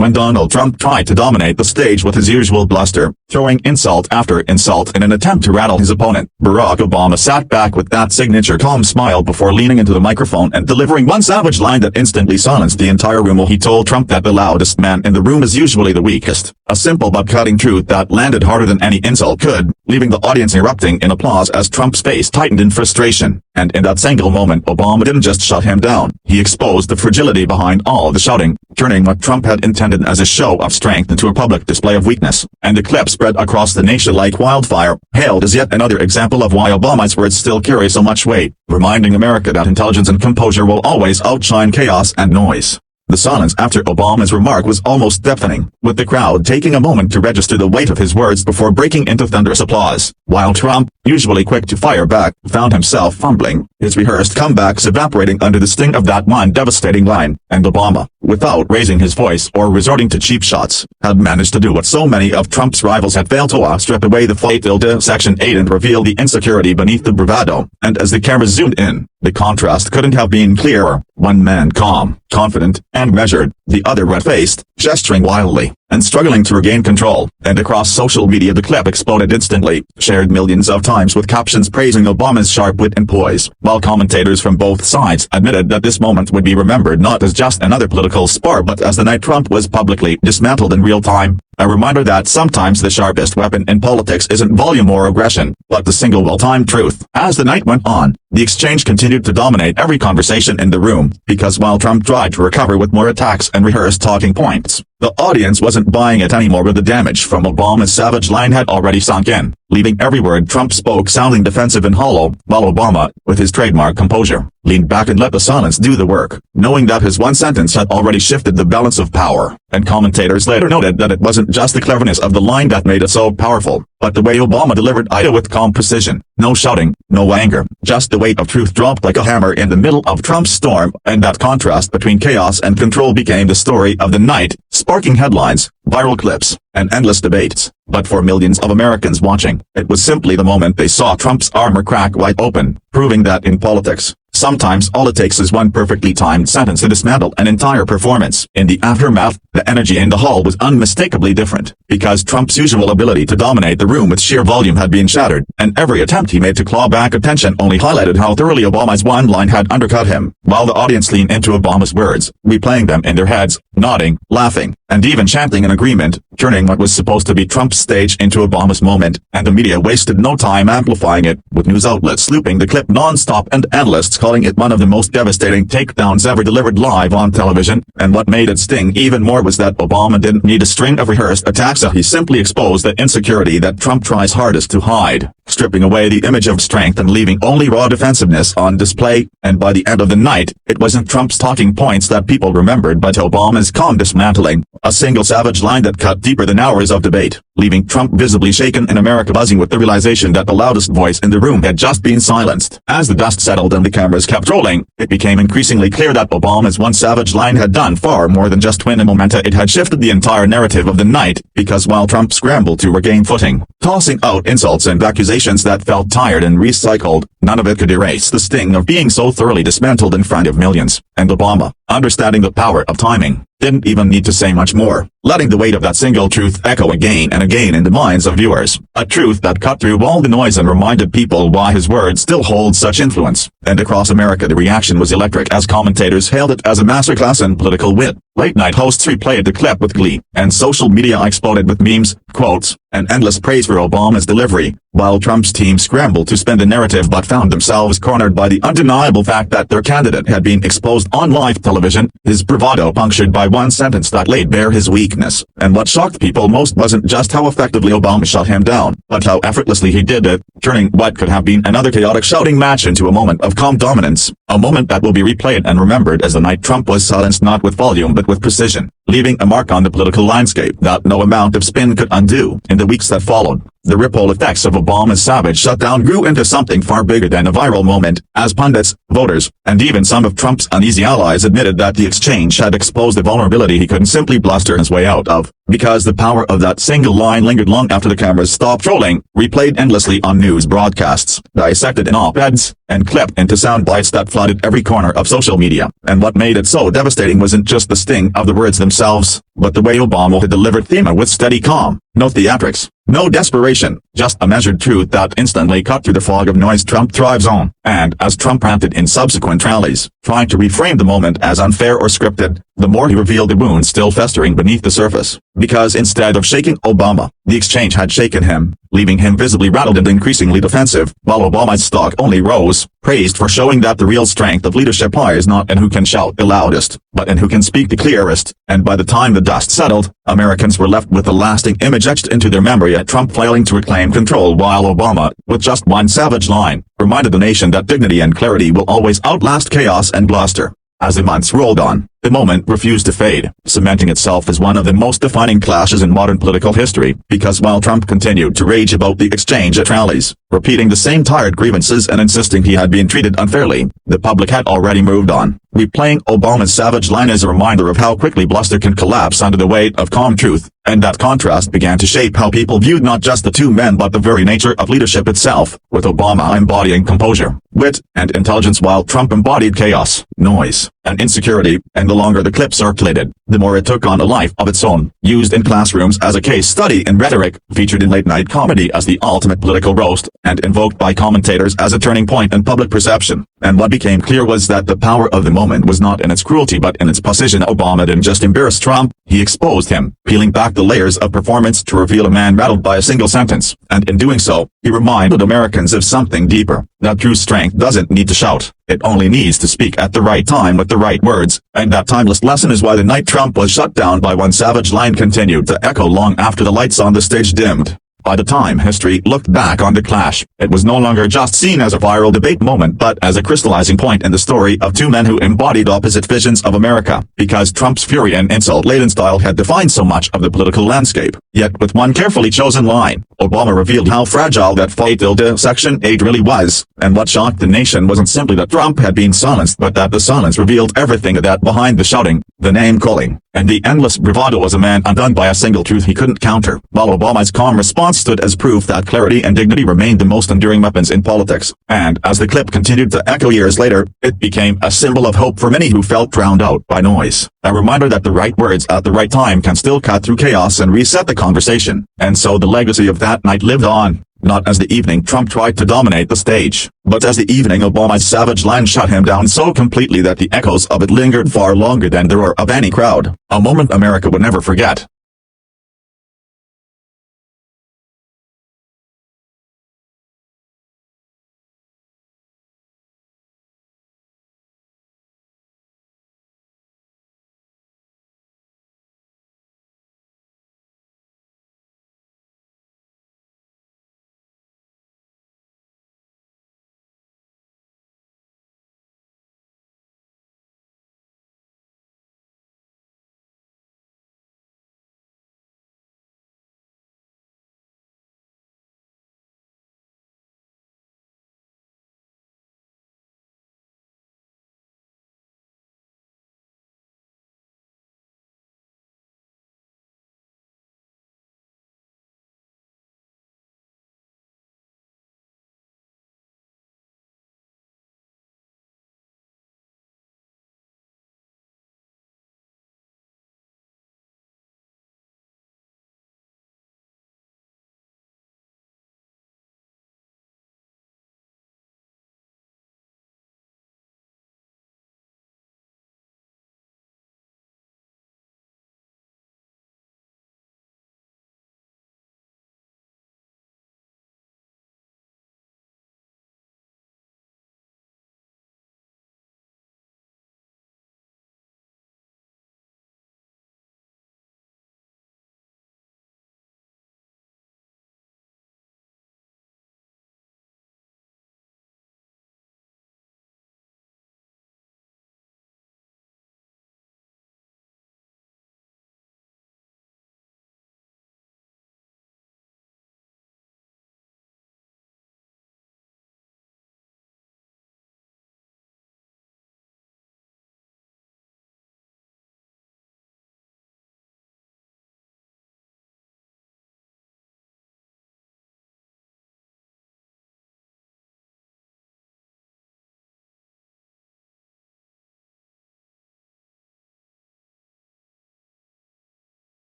when Donald Trump tried to dominate the stage with his usual bluster, throwing insult after insult in an attempt to rattle his opponent. Barack Obama sat back with that signature calm smile before leaning into the microphone and delivering one savage line that instantly silenced the entire room while he told Trump that the loudest man in the room is usually the weakest. A simple but cutting truth that landed harder than any insult could, leaving the audience erupting in applause as Trump's face tightened in frustration. And in that single moment, Obama didn't just shut him down, he exposed the fragility behind all the shouting, turning what Trump had intended as a show of strength into a public display of weakness. And the clip spread across the nation like wildfire, hailed as yet another example of why Obama's words still carry so much weight, reminding America that intelligence and composure will always outshine chaos and noise. The silence after Obama's remark was almost deafening, with the crowd taking a moment to register the weight of his words before breaking into thunderous applause, while Trump, usually quick to fire back, found himself fumbling, his rehearsed comebacks evaporating under the sting of that one devastating line. And Obama, without raising his voice or resorting to cheap shots, had managed to do what so many of Trump's rivals had failed to: strip away the fatal Section 8 and reveal the insecurity beneath the bravado. And as the camera zoomed in, the contrast couldn't have been clearer. One man calm, confident, and measured, the other red-faced, gesturing wildly, and struggling to regain control. And across social media the clip exploded instantly, shared millions of times with captions praising Obama's sharp wit and poise, while commentators from both sides admitted that this moment would be remembered not as just another political spar but as the night Trump was publicly dismantled in real time. A reminder that sometimes the sharpest weapon in politics isn't volume or aggression, but the single well-timed truth. As the night went on, the exchange continued to dominate every conversation in the room, because while Trump tried to recover with more attacks and rehearsed talking points, the audience wasn't buying it anymore, with the damage from Obama's savage line had already sunk in, leaving every word Trump spoke sounding defensive and hollow, while Obama, with his trademark composure, leaned back and let the silence do the work, knowing that his one sentence had already shifted the balance of power. And commentators later noted that it wasn't just the cleverness of the line that made it so powerful, but the way Obama delivered it with calm precision. No shouting, no anger, just the weight of truth dropped like a hammer in the middle of Trump's storm. And that contrast between chaos and control became the story of the night, sparking headlines, viral clips, and endless debates. But for millions of Americans watching, it was simply the moment they saw Trump's armor crack wide open, proving that in politics, sometimes all it takes is one perfectly timed sentence to dismantle an entire performance. In the aftermath, the energy in the hall was unmistakably different, because Trump's usual ability to dominate the room with sheer volume had been shattered, and every attempt he made to claw back attention only highlighted how thoroughly Obama's one line had undercut him, while the audience leaned into Obama's words, replaying them in their heads, nodding, laughing, and even chanting in agreement, turning what was supposed to be Trump's stage into Obama's moment. And the media wasted no time amplifying it, with news outlets looping the clip non-stop and analysts calling it one of the most devastating takedowns ever delivered live on television. And what made it sting even more was that Obama didn't need a string of rehearsed attacks. He simply exposed the insecurity that Trump tries hardest to hide, stripping away the image of strength and leaving only raw defensiveness on display. And by the end of the night, it wasn't Trump's talking points that people remembered but Obama's calm dismantling, a single savage line that cut deeper than hours of debate, leaving Trump visibly shaken and America buzzing with the realization that the loudest voice in the room had just been silenced. As the dust settled and the cameras kept rolling, it became increasingly clear that Obama's one savage line had done far more than just win a momentum. It had shifted the entire narrative of the night, because while Trump scrambled to regain footing, tossing out insults and accusations that felt tired and recycled, none of it could erase the sting of being so thoroughly dismantled in front of millions. And Obama, understanding the power of timing, didn't even need to say much more, letting the weight of that single truth echo again and again in the minds of viewers, a truth that cut through all the noise and reminded people why his words still hold such influence. And across America the reaction was electric as commentators hailed it as a masterclass in political wit. Late-night hosts replayed the clip with glee, and social media exploded with memes, quotes, and endless praise for Obama's delivery, while Trump's team scrambled to spin the narrative but found themselves cornered by the undeniable fact that their candidate had been exposed on live television, his bravado punctured by one sentence that laid bare his weakness. And what shocked people most wasn't just how effectively Obama shut him down, but how effortlessly he did it, turning what could have been another chaotic shouting match into a moment of calm dominance, a moment that will be replayed and remembered as the night Trump was silenced not with volume but with precision, leaving a mark on the political landscape that no amount of spin could undo. In the weeks that followed, the ripple effects of Obama's savage shutdown grew into something far bigger than a viral moment, as pundits, voters, and even some of Trump's uneasy allies admitted that the exchange had exposed a vulnerability he couldn't simply bluster his way out of. because the power of that single line lingered long after the cameras stopped rolling, replayed endlessly on news broadcasts, dissected in op-eds, and clipped into sound bites that flooded every corner of social media. And what made it so devastating wasn't just the sting of the words themselves, but the way Obama had delivered them with steady calm, no theatrics, no desperation, just a measured truth that instantly cut through the fog of noise Trump thrives on. And as Trump ranted in subsequent rallies, trying to reframe the moment as unfair or scripted, the more he revealed the wounds still festering beneath the surface. Because instead of shaking Obama, the exchange had shaken him, leaving him visibly rattled and increasingly defensive, while Obama's stock only rose, praised for showing that the real strength of leadership lies not in who can shout the loudest, but in who can speak the clearest. And by the time the dust settled, Americans were left with a lasting image etched into their memory at Trump flailing to reclaim control while Obama, with just one savage line, reminded the nation that dignity and clarity will always outlast chaos and bluster. As the months rolled on, the moment refused to fade, cementing itself as one of the most defining clashes in modern political history, because while Trump continued to rage about the exchange at rallies, repeating the same tired grievances and insisting he had been treated unfairly, the public had already moved on. Replaying Obama's savage line is a reminder of how quickly bluster can collapse under the weight of calm truth, and that contrast began to shape how people viewed not just the two men but the very nature of leadership itself, with Obama embodying composure, wit, and intelligence while Trump embodied chaos, noise, and insecurity. And the longer the clip circulated, the more it took on a life of its own, used in classrooms as a case study in rhetoric, featured in late-night comedy as the ultimate political roast, and invoked by commentators as a turning point in public perception. And what became clear was that the power of the moment was not in its cruelty but in its precision. Obama didn't just embarrass Trump, he exposed him, peeling back the layers of performance to reveal a man rattled by a single sentence. And in doing so, he reminded Americans of something deeper, that true strength doesn't need to shout, it only needs to speak at the right time with the right words. And that timeless lesson is why the night Trump was shut down by one savage line continued to echo long after the lights on the stage dimmed. By the time history looked back on the clash, it was no longer just seen as a viral debate moment but as a crystallizing point in the story of two men who embodied opposite visions of America, because Trump's fury and insult-laden style had defined so much of the political landscape. Yet with one carefully chosen line, Obama revealed how fragile that fatal Section 8 really was, and what shocked the nation wasn't simply that Trump had been silenced but that the silence revealed everything that behind the shouting, the name-calling, and the endless bravado was a man undone by a single truth he couldn't counter, while Obama's calm response stood as proof that clarity and dignity remained the most enduring weapons in politics. And as the clip continued to echo years later, it became a symbol of hope for many who felt drowned out by noise, a reminder that the right words at the right time can still cut through chaos and reset the conversation. And so the legacy of that night lived on, not as the evening Trump tried to dominate the stage, but as the evening Obama's savage line shut him down so completely that the echoes of it lingered far longer than there were of any crowd. A moment America would never forget.